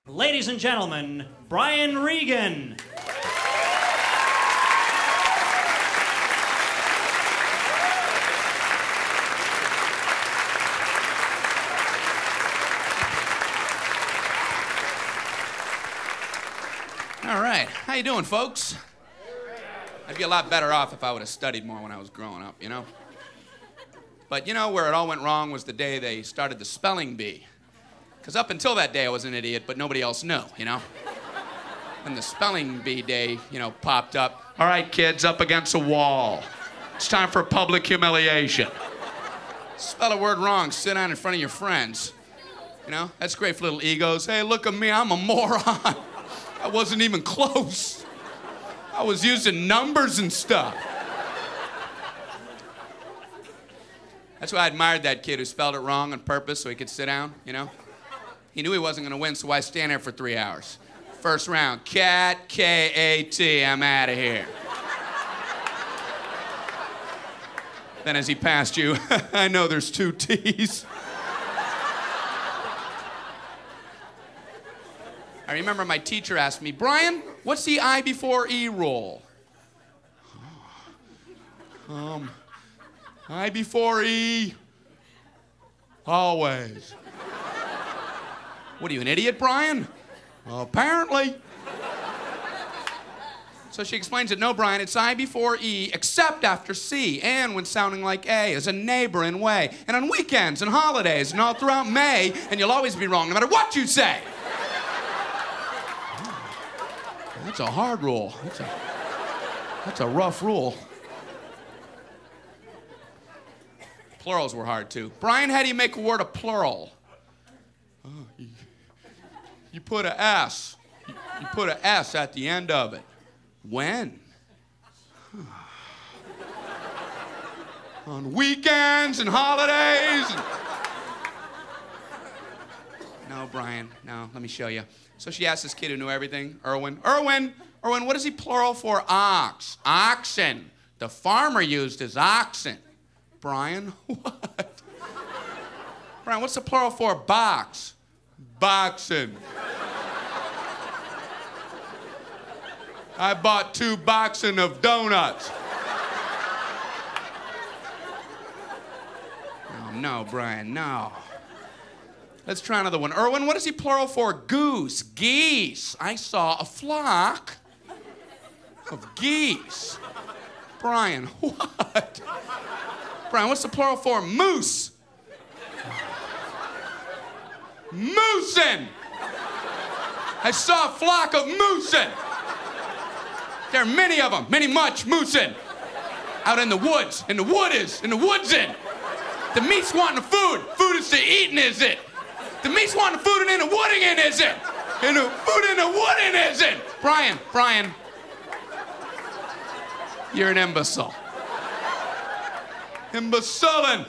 Ladies and gentlemen, Brian Regan. All right, how you doing, folks? I'd be a lot better off if I would have studied more when I was growing up, you know? But you know where it all went wrong was the day they started the spelling bee. Because up until that day I was an idiot, but nobody else knew, you know? When the spelling bee day, you know, popped up. All right, kids, up against a wall. It's time for public humiliation. Spell a word wrong, sit down in front of your friends. You know, that's great for little egos. Hey, look at me, I'm a moron. I wasn't even close. I was using numbers and stuff. That's why I admired that kid who spelled it wrong on purpose so he could sit down, you know? He knew he wasn't gonna win, so why stand there for 3 hours? First round, cat, K-A-T, I'm out of here. Then as he passed you, I know there's 2 T's. I remember my teacher asked me, Brian, what's the I before E rule? I before E, always. What are you, an idiot, Brian? Well, apparently. So she explains it, no, Brian, it's I before E, except after C, and when sounding like A, as a neighboring way, and on weekends and holidays, and all throughout May, and you'll always be wrong, no matter what you say. That's a hard rule. That's a rough rule. Plurals were hard, too. Brian, how do you make a word a plural? You put a S. You put a S at the end of it. When? On weekends and holidays. No, Brian, no, let me show you. So she asked this kid who knew everything, Erwin, what is he plural for ox? Oxen. The farmer used his oxen. Brian, what? Brian, what's the plural for box? Boxing. I bought 2 boxing of donuts. Oh, no, Brian, no. Let's try another one. Erwin, what is he plural for goose? Geese. I saw a flock of geese. Brian, what? Brian, what's the plural for moose? Moosin'. I saw a flock of moosin'. There are many of them, much moosin'. Out in the woods, in the woodsin'. The meat's wanting the food. Food is to eatin', is it? The meat's wanting the food and in the wooding, is it? And the food in the wooding, is it? Brian, you're an imbecile. Imbecilin'.